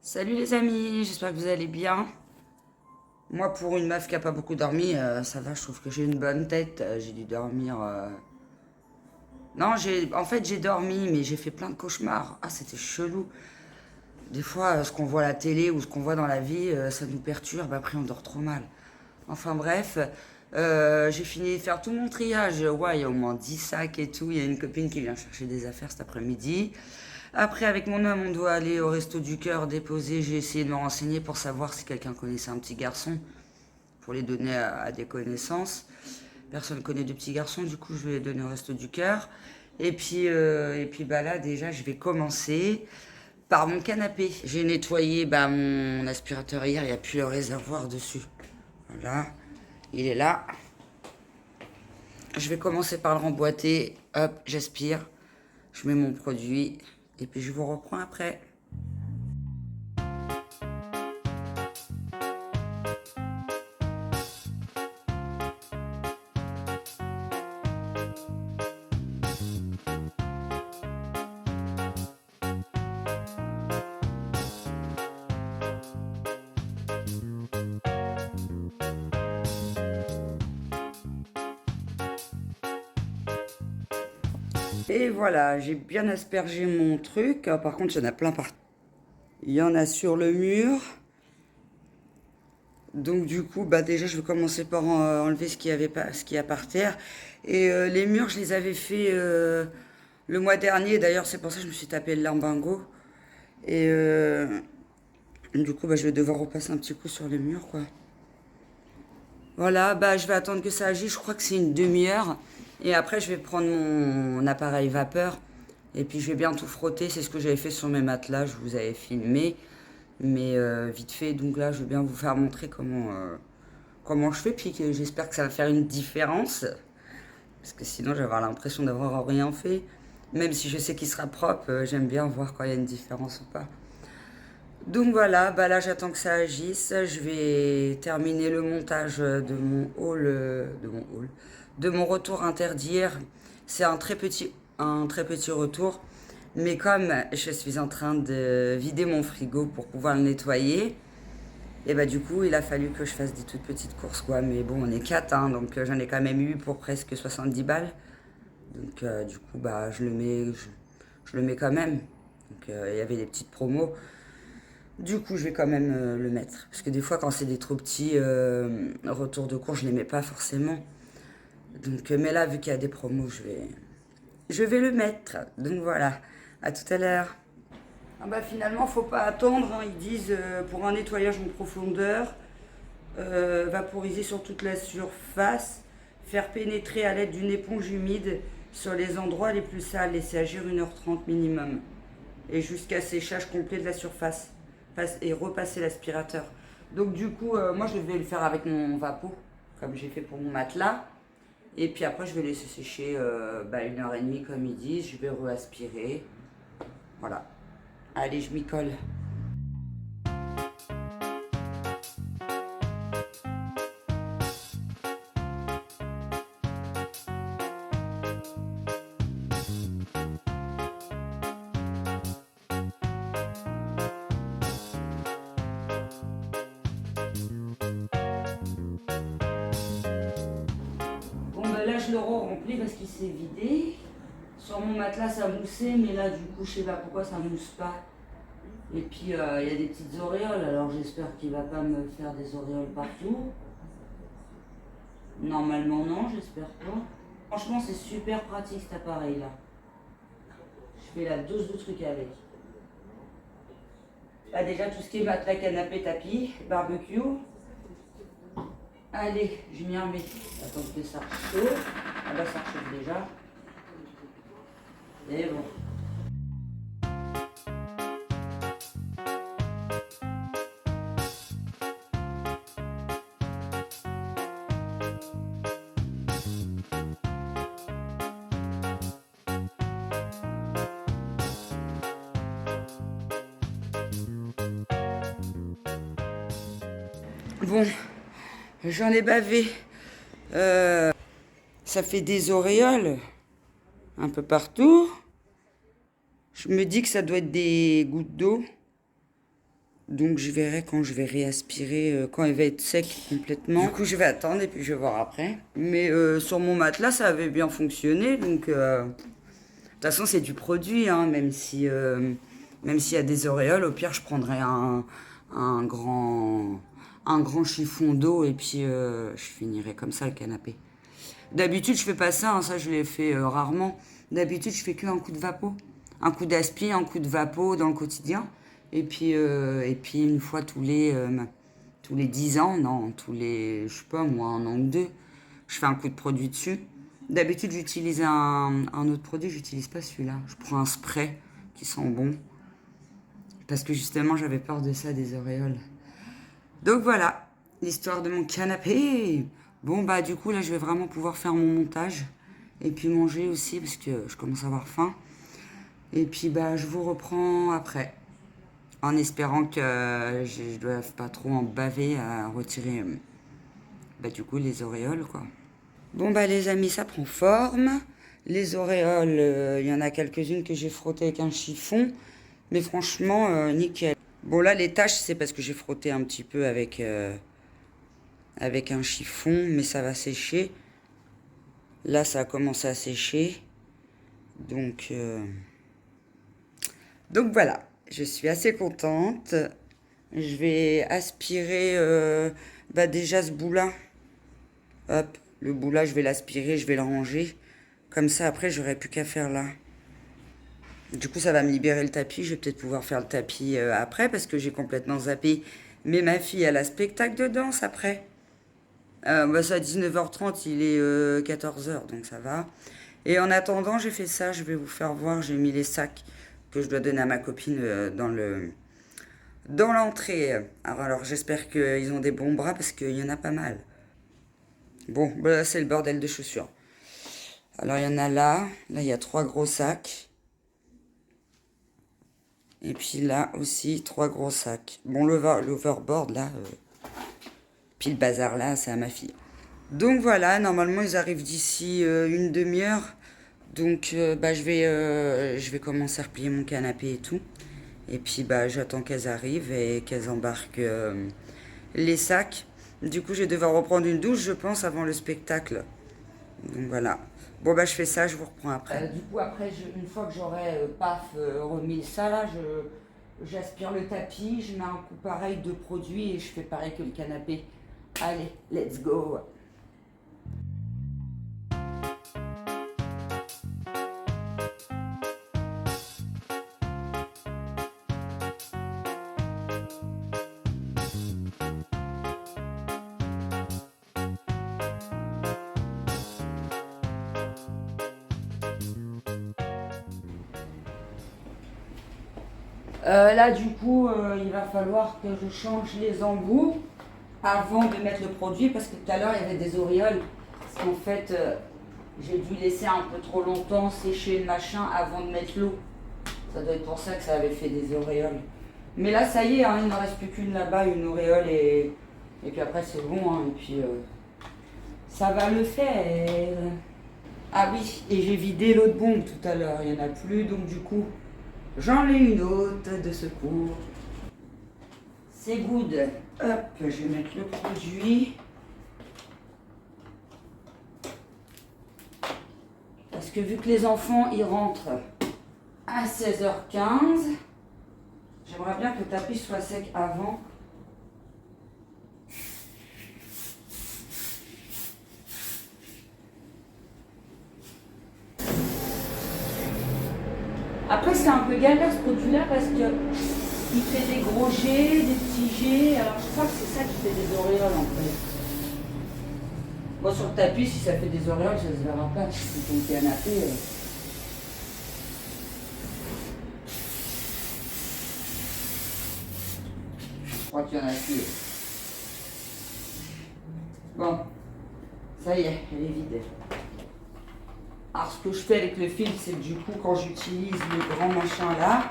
Salut les amis, j'espère que vous allez bien. Moi, pour une meuf qui a pas beaucoup dormi, ça va, je trouve que j'ai une bonne tête. J'ai dû dormir. Non, en fait, j'ai dormi, mais j'ai fait plein de cauchemars. Ah, c'était chelou. Des fois, ce qu'on voit à la télé ou ce qu'on voit dans la vie, ça nous perturbe. Après, on dort trop mal. Enfin bref, j'ai fini de faire tout mon triage. Ouais, il y a au moins 10 sacs et tout. Il y a une copine qui vient chercher des affaires cet après-midi. Après, avec mon homme, on doit aller au Resto du Cœur déposer. J'ai essayé de me renseigner pour savoir si quelqu'un connaissait un petit garçon, pour les donner à des connaissances. Personne connaît de petits garçons, du coup, je vais les donner au Resto du Cœur. Et puis bah là, déjà, je vais commencer par mon canapé. J'ai nettoyé mon aspirateur hier, il n'y a plus le réservoir dessus. Voilà, il est là. Je vais commencer par le remboîter. Hop, j'aspire. Je mets mon produit. Et puis je vous reprends après. Et voilà, j'ai bien aspergé mon truc. Ah, par contre, il y en a plein partout. Il y en a sur le mur. Donc du coup, bah déjà, je vais commencer par enlever ce qu'il y avait pas, ce qu'il y a par terre. Et les murs, je les avais fait le mois dernier. D'ailleurs, c'est pour ça que je me suis tapé le lambingo. Et du coup, bah, je vais devoir repasser un petit coup sur les murs, quoi. Voilà, bah je vais attendre que ça agisse. Je crois que c'est une demi-heure. Et après, je vais prendre mon appareil vapeur. Et puis, je vais bien tout frotter. C'est ce que j'avais fait sur mes matelas. Je vous avais filmé. Mais vite fait. Donc là, je vais bien vous faire montrer comment je fais. Puis j'espère que ça va faire une différence. Parce que sinon, je vais avoir l'impression d'avoir rien fait. Même si je sais qu'il sera propre, j'aime bien voir quand il y a une différence ou pas. Donc voilà, bah là j'attends que ça agisse. Je vais terminer le montage de mon retour interdire. C'est un très petit retour. Mais comme je suis en train de vider mon frigo pour pouvoir le nettoyer, et bah du coup il a fallu que je fasse des toutes petites courses quoi. Mais bon, on est 4, hein, donc j'en ai quand même eu pour presque 70 balles. Donc du coup bah je le mets quand même. Donc il y avait des petites promos. Du coup, je vais quand même le mettre. Parce que des fois, quand c'est des trop petits retours de cours, je les mets pas forcément. Donc, mais là, vu qu'il y a des promos, je vais le mettre. Donc voilà, à tout à l'heure. Ah bah finalement, faut pas attendre, hein. Ils disent pour un nettoyage en profondeur, vaporiser sur toute la surface, faire pénétrer à l'aide d'une éponge humide sur les endroits les plus sales, laisser agir 1h30 minimum. Et jusqu'à séchage complet de la surface. Et repasser l'aspirateur. Donc du coup, moi je vais le faire avec mon vapeau, comme j'ai fait pour mon matelas. Et puis après, je vais laisser sécher 1h30 comme ils disent. Je vais re-aspirer. Voilà. Allez, je m'y colle. Bon, ben là, je le re-remplis parce qu'il s'est vidé. Sur mon matelas, ça moussait, mais là, du coup, je sais pas pourquoi ça mousse pas. Et puis, il y a des petites auréoles, alors j'espère qu'il va pas me faire des auréoles partout. Normalement, non, j'espère pas. Franchement, c'est super pratique cet appareil-là. Je fais la dose de trucs avec. Là, déjà, tout ce qui est matelas, canapé, tapis, barbecue. Allez, je m'y remets. Attends que ça chauffe. Ah bah, ça chauffe déjà. Et bon. Bon, j'en ai bavé. Ça fait des auréoles un peu partout. Je me dis que ça doit être des gouttes d'eau. Donc je verrai quand je vais réaspirer, quand il va être sec complètement. Du coup je vais attendre et puis je vais voir après. Mais sur mon matelas ça avait bien fonctionné. Donc de toute façon c'est du produit, hein, même si même s'il y a des auréoles, au pire je prendrai un grand, un grand chiffon d'eau et puis je finirai comme ça le canapé. D'habitude je fais pas ça, hein, ça je l'ai fait rarement. D'habitude je fais qu'un coup de vapeau. Un coup d'aspi, un coup de vapeau dans le quotidien. Et puis une fois tous les 10 ans, non, tous les, je sais pas moi, un an ou deux, je fais un coup de produit dessus. D'habitude, j'utilise un autre produit, j'utilise pas celui-là. Je prends un spray qui sent bon. Parce que justement, j'avais peur de ça, des auréoles. Donc voilà, l'histoire de mon canapé. Bon, bah du coup, là, je vais vraiment pouvoir faire mon montage. Et puis manger aussi, parce que je commence à avoir faim. Et puis, bah, je vous reprends après. En espérant que je ne doive pas trop en baver à retirer bah, du coup les auréoles quoi. Bon bah les amis ça prend forme. Les auréoles, il y en a quelques-unes que j'ai frottées avec un chiffon. Mais franchement nickel. Bon là les taches c'est parce que j'ai frotté un petit peu avec un chiffon. Mais ça va sécher. Là ça a commencé à sécher. Donc, donc voilà. Je suis assez contente. Je vais aspirer bah déjà ce bout-là. Hop, le bout-là, je vais l'aspirer, je vais le ranger. Comme ça, après, j'aurai plus qu'à faire là. Du coup, ça va me libérer le tapis. Je vais peut-être pouvoir faire le tapis après parce que j'ai complètement zappé. Mais ma fille, elle a spectacle de danse après. Bah, c'est à 19h30, il est 14h, donc ça va. Et en attendant, j'ai fait ça. Je vais vous faire voir. J'ai mis les sacs que je dois donner à ma copine dans l'entrée. Alors j'espère qu'ils ont des bons bras parce qu'il y en a pas mal. Bon, bah là c'est le bordel de chaussures. Alors il y en a là. Là il y a 3 gros sacs. Et puis là aussi 3 gros sacs. Bon l'overboard là. Puis le bazar là c'est à ma fille. Donc voilà, normalement ils arrivent d'ici une demi-heure. Donc bah, je vais commencer à replier mon canapé et tout. Et puis bah j'attends qu'elles arrivent et qu'elles embarquent les sacs. Du coup je vais devoir reprendre une douche je pense avant le spectacle. Donc voilà. Bon bah je fais ça, je vous reprends après. Du coup après une fois que j'aurai remis ça là, j'aspire le tapis, je mets un coup pareil de produit et je fais pareil que le canapé. Allez, let's go. Là du coup il va falloir que je change les embouts avant de mettre le produit parce que tout à l'heure il y avait des auréoles. Parce qu'en fait j'ai dû laisser un peu trop longtemps sécher le machin avant de mettre l'eau. Ça doit être pour ça que ça avait fait des auréoles. Mais là ça y est, hein, il n'en reste plus qu'une là-bas, une auréole et puis après c'est bon. Hein, et puis ça va le faire. Ah oui, et j'ai vidé l'autre bombe tout à l'heure, il n'y en a plus donc du coup j'en ai une autre de secours. C'est good. Hop, je vais mettre le produit. Parce que vu que les enfants, ils rentrent à 16h15, j'aimerais bien que le tapis soit sec avant. Après, c'est un peu galère ce produit-là parce que il fait des gros jets, des petits jets. Alors, je crois que c'est ça qui fait des auréoles en fait. Bon, sur le tapis, si ça fait des auréoles, ça se verra pas. Si ton canapé. Je crois qu'il y en a plus. Bon, ça y est, elle est vide. Alors, ce que je fais avec le fil, c'est que du coup, quand j'utilise le grand machin là,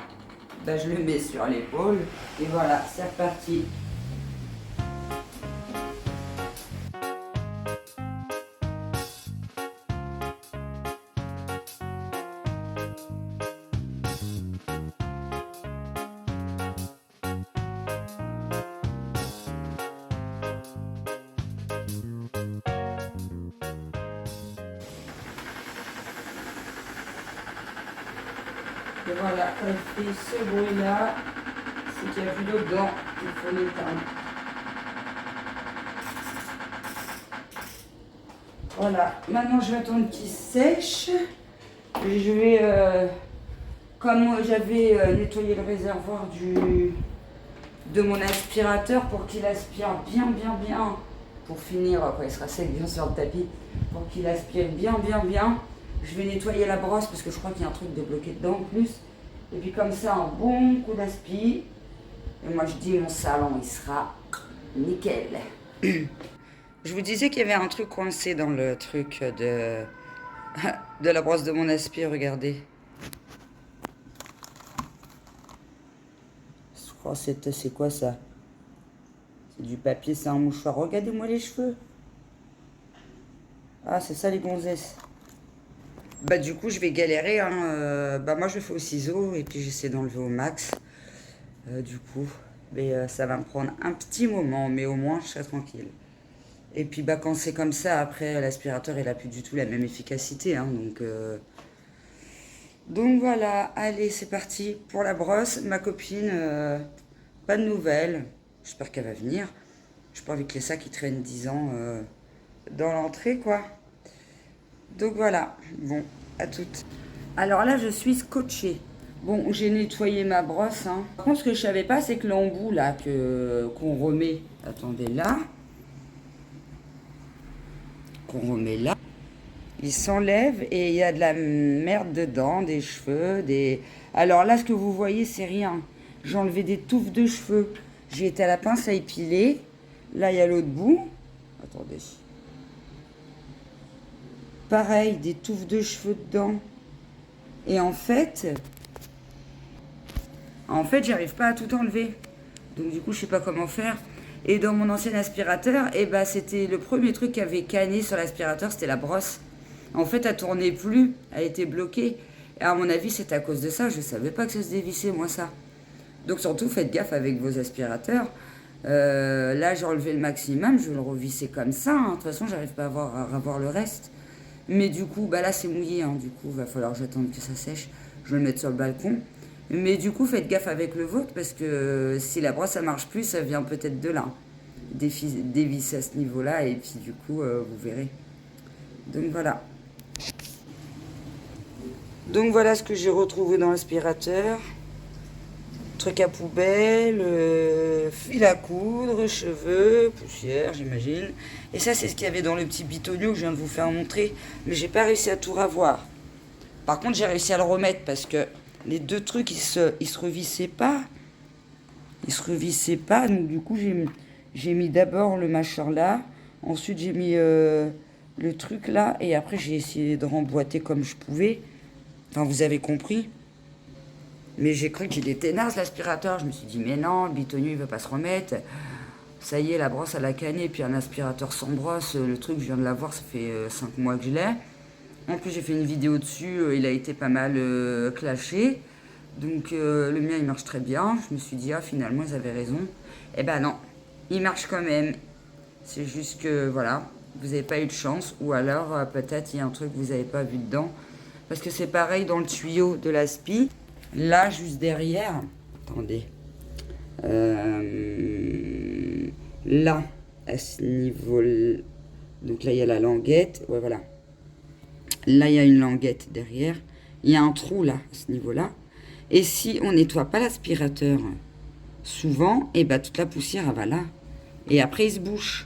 ben, je le mets sur l'épaule. Et voilà, c'est reparti. voilà, quand il fait ce bruit-là, c'est qu'il n'y a plus d'eau dedans, il faut l'éteindre. Voilà, maintenant je vais attendre qu'il sèche. Je vais, comme j'avais nettoyé le réservoir de mon aspirateur pour qu'il aspire bien, pour finir, quand il sera sec bien sur le tapis, pour qu'il aspire bien, je vais nettoyer la brosse parce que je crois qu'il y a un truc de bloqué dedans en plus. Et puis comme ça, un bon coup d'aspi. Et moi je dis mon salon, il sera nickel. Je vous disais qu'il y avait un truc coincé dans le truc de la brosse de mon aspi, regardez. Je crois que c'est quoi ça? C'est du papier, c'est un mouchoir. Regardez-moi les cheveux. Ah, c'est ça les gonzesses. Bah du coup, je vais galérer. Hein. Bah moi, je le fais au ciseau et puis j'essaie d'enlever au max. Du coup, mais ça va me prendre un petit moment, mais au moins, je serai tranquille. Et puis bah quand c'est comme ça, après l'aspirateur il a plus du tout la même efficacité, hein, donc voilà, allez c'est parti pour la brosse. Ma copine, pas de nouvelles, j'espère qu'elle va venir. J'ai pas envie que les sacs ils traînent 10 ans dans l'entrée quoi. Donc voilà, bon, à toutes. Alors là je suis scotchée. Bon, j'ai nettoyé ma brosse. Hein. Par contre ce que je savais pas c'est que l'embout là qu'on remet, attendez là. Qu'on remet là, il s'enlève et il y a de la merde dedans, des cheveux, des... Alors là, ce que vous voyez, c'est rien. J'ai enlevé des touffes de cheveux. J'ai été à la pince à épiler. Là, il y a l'autre bout. Attendez. Pareil, des touffes de cheveux dedans. Et en fait, j'arrive pas à tout enlever. Donc du coup, je sais pas comment faire. Et dans mon ancien aspirateur, eh ben, c'était le premier truc qui avait canné sur l'aspirateur, c'était la brosse. En fait, elle tournait plus, elle était bloquée. Et à mon avis, c'est à cause de ça. Je savais pas que ça se dévissait, moi, ça. Donc surtout, faites gaffe avec vos aspirateurs. Là, j'ai enlevé le maximum, je vais le revisser comme ça. Hein. De toute façon, j'arrive pas à revoir le reste. Mais du coup, bah là, c'est mouillé. Hein. Du coup, va falloir que j'attende que ça sèche. Je vais le mettre sur le balcon. Mais du coup, faites gaffe avec le vôtre parce que si la brosse, ça marche plus, ça vient peut-être de là. Dévisser à ce niveau-là et puis du coup, vous verrez. Donc voilà. Donc voilà ce que j'ai retrouvé dans l'aspirateur. Truc à poubelle, fil à coudre, cheveux, poussière, j'imagine. Et ça, c'est ce qu'il y avait dans le petit bitonio que je viens de vous faire montrer. Mais j'ai pas réussi à tout revoir. Par contre, j'ai réussi à le remettre parce que les deux trucs, ils se revissaient pas. Ils se revissaient pas. Donc du coup, j'ai mis d'abord le machin là. Ensuite, j'ai mis le truc là. Et après, j'ai essayé de remboîter comme je pouvais. Enfin, vous avez compris. Mais j'ai cru qu'il était naze l'aspirateur. Je me suis dit, mais non, le bitonio il veut pas se remettre. Ça y est, la brosse elle a canné. Puis un aspirateur sans brosse, le truc, je viens de l'avoir, ça fait 5 mois que je l'ai. En plus, j'ai fait une vidéo dessus, il a été pas mal clashé. Donc le mien il marche très bien. Je me suis dit, ah finalement ils avaient raison. Eh ben non, il marche quand même. C'est juste que voilà, vous n'avez pas eu de chance. Ou alors peut-être il y a un truc que vous n'avez pas vu dedans. Parce que c'est pareil dans le tuyau de l'aspi. Là, juste derrière, attendez, là, à ce niveau, donc là, il y a la languette, ouais, voilà. Là, il y a une languette derrière. Il y a un trou, là, à ce niveau-là. Et si on nettoie pas l'aspirateur souvent, et ben toute la poussière, elle va là. Et après, il se bouche.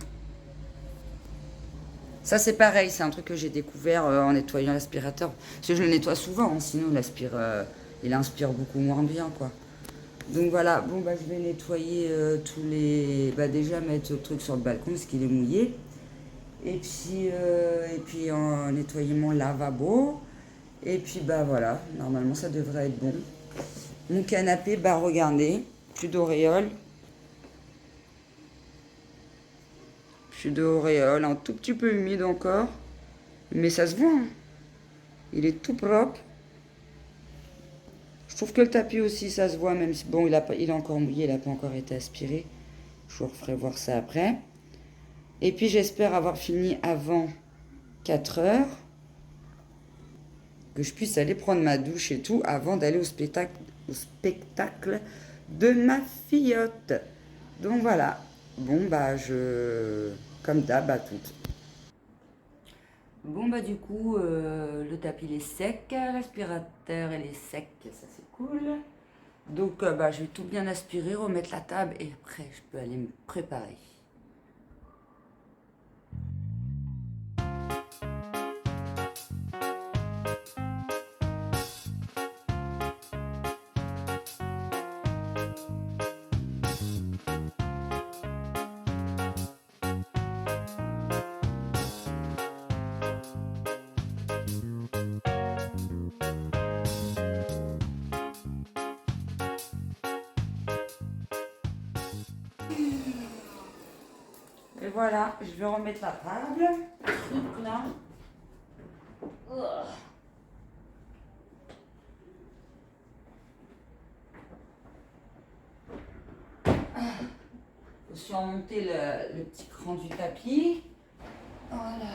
Ça, c'est pareil, c'est un truc que j'ai découvert en nettoyant l'aspirateur. Parce que je le nettoie souvent, hein, sinon il inspire beaucoup moins bien, quoi. Donc voilà, bon, bah, je vais nettoyer tous les... Bah, déjà, mettre le truc sur le balcon, parce qu'il est mouillé. Et puis nettoyer mon lavabo. Et puis, bah, voilà, normalement, ça devrait être bon. Mon canapé, bah, regardez, plus d'auréoles. Plus d'auréoles, un tout petit peu humide encore. Mais ça se voit, hein. Il est tout propre. Je trouve que le tapis aussi, ça se voit, même si, bon, il est encore mouillé, il n'a pas encore été aspiré. Je vous referai voir ça après. Et puis, j'espère avoir fini avant 4 heures. que je puisse aller prendre ma douche et tout avant d'aller au spectacle de ma filleotte. Donc voilà. Bon, bah, comme d'hab, à toutes. Bon, bah, du coup, le tapis il est sec, l'aspirateur il est sec, ça c'est cool. Donc, bah, je vais tout bien aspirer, remettre la table et après, je peux aller me préparer. Et voilà, je vais remettre la table. Truc là. Je suis remonté le petit cran du tapis. Voilà.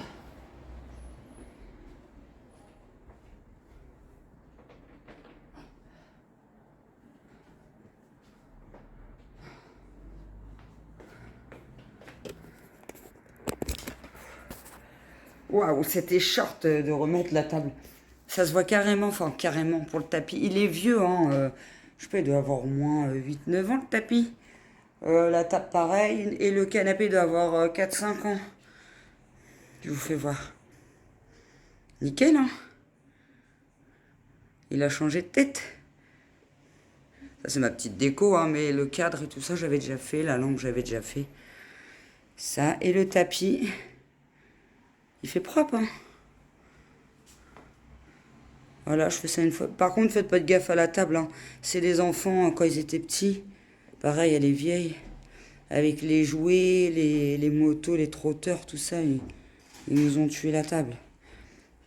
Waouh, c'était short de remettre la table. Ça se voit carrément, enfin carrément pour le tapis. Il est vieux, hein. Je sais pas, il doit avoir au moins 8-9 ans le tapis. La table pareil. Et le canapé doit avoir 4-5 ans. Je vous fais voir. Nickel, hein. Il a changé de tête. Ça c'est ma petite déco, hein, mais le cadre et tout ça j'avais déjà fait. La lampe j'avais déjà fait. Ça et le tapis. Il fait propre, hein. Voilà, je fais ça une fois. Par contre, faites pas de gaffe à la table, hein. C'est des enfants, quand ils étaient petits. Pareil, elle est vieille. Avec les jouets, les motos, les trotteurs, tout ça, ils nous ont tué la table.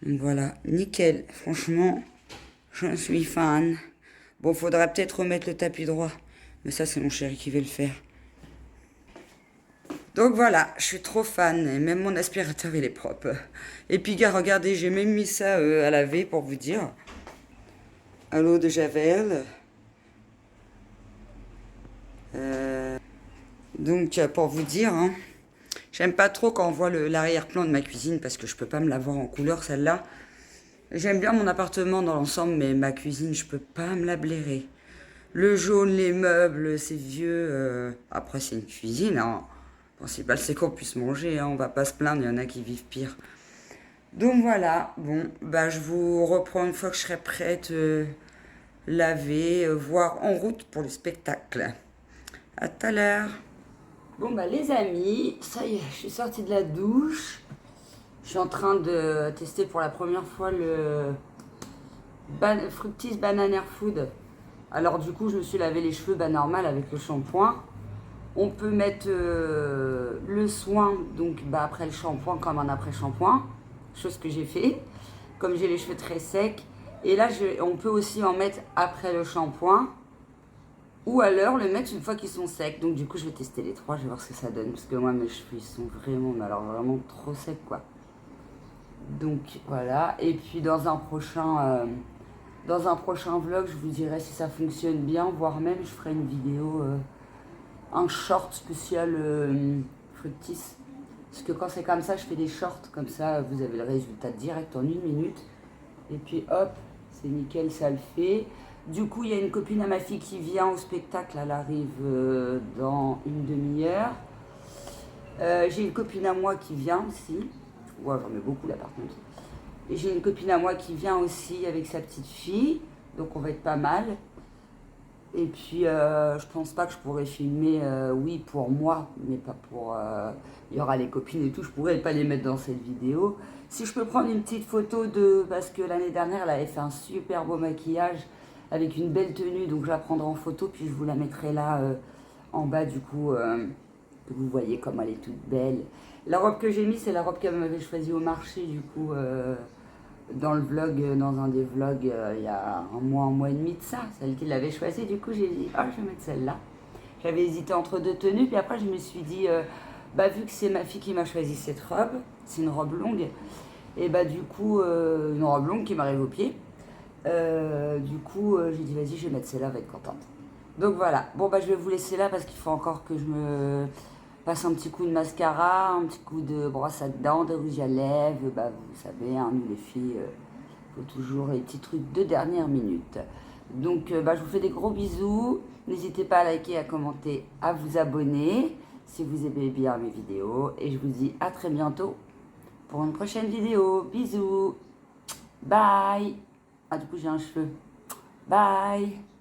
Donc voilà, nickel. Franchement, j'en suis fan. Bon, faudra peut-être remettre le tapis droit. Mais ça, c'est mon chéri qui va le faire. Donc voilà, je suis trop fan. Et même mon aspirateur, il est propre. Et puis, gars, regardez, j'ai même mis ça à laver pour vous dire. À l'eau de Javel. Donc, pour vous dire, hein, j'aime pas trop quand on voit l'arrière-plan de ma cuisine parce que je peux pas me la voir en couleur, celle-là. J'aime bien mon appartement dans l'ensemble, mais ma cuisine, je peux pas me la blairer. Le jaune, les meubles, c'est vieux. Après, c'est une cuisine, hein. Le principal, c'est qu'on puisse manger, hein. On va pas se plaindre, il y en a qui vivent pire. Donc voilà, bon, bah je vous reprends une fois que je serai prête, laver, voire en route pour le spectacle. À tout à l'heure. Bon bah les amis, ça y est, je suis sortie de la douche. Je suis en train de tester pour la première fois le Fructis Banana Food. Alors du coup, je me suis lavé les cheveux normal avec le shampoing. On peut mettre le soin, donc après le shampoing comme un après-shampoing. Chose que j'ai fait, comme j'ai les cheveux très secs. Et là, on peut aussi en mettre après le shampoing. Ou alors le mettre une fois qu'ils sont secs. Donc du coup, je vais tester les trois, je vais voir ce que ça donne. Parce que moi, mes cheveux, ils sont vraiment, mais alors vraiment trop secs, quoi. Donc voilà. Et puis dans un prochain vlog, je vous dirai si ça fonctionne bien. Voire même, je ferai une vidéo, un short spécial Fructis. Parce que quand c'est comme ça, je fais des shorts. Comme ça, vous avez le résultat direct en 1 minute. Et puis hop, c'est nickel, ça le fait. Du coup, il y a une copine à ma fille qui vient au spectacle. Elle arrive dans une demi-heure. J'ai une copine à moi qui vient aussi. Ouais, j'en ai beaucoup là par contre. Et j'ai une copine à moi qui vient aussi avec sa petite fille. Donc on va être pas mal. Et puis je pense pas que je pourrais filmer, oui, pour moi, mais pas pour... il y aura les copines et tout, je pourrais pas les mettre dans cette vidéo. Si je peux prendre une petite photo parce que l'année dernière, elle avait fait un super beau maquillage avec une belle tenue, donc je la prendrai en photo, puis je vous la mettrai là en bas du coup, que vous voyez comme elle est toute belle. La robe que j'ai mise, c'est la robe qu'elle m'avait choisie au marché du coup, dans le vlog, dans un des vlogs, il y a un mois et demi de ça, celle qu'il avait choisie. Du coup, j'ai dit, ah, je vais mettre celle-là. J'avais hésité entre deux tenues, puis après, je me suis dit, vu que c'est ma fille qui m'a choisi cette robe, c'est une robe longue, et du coup, une robe longue qui m'arrive aux pieds. Du coup, j'ai dit vas-y, je vais mettre celle-là, elle va être contente. Donc voilà. Bon, bah je vais vous laisser là parce qu'il faut encore que je me passe un petit coup de mascara, un petit coup de brosse à dents, de rouge à lèvres. Bah vous savez, hein, nous les filles, faut toujours les petits trucs de dernière minute. Donc bah, je vous fais des gros bisous. N'hésitez pas à liker, à commenter, à vous abonner si vous aimez bien mes vidéos. Et je vous dis à très bientôt pour une prochaine vidéo. Bisous. Bye. Ah du coup j'ai un cheveu. Bye.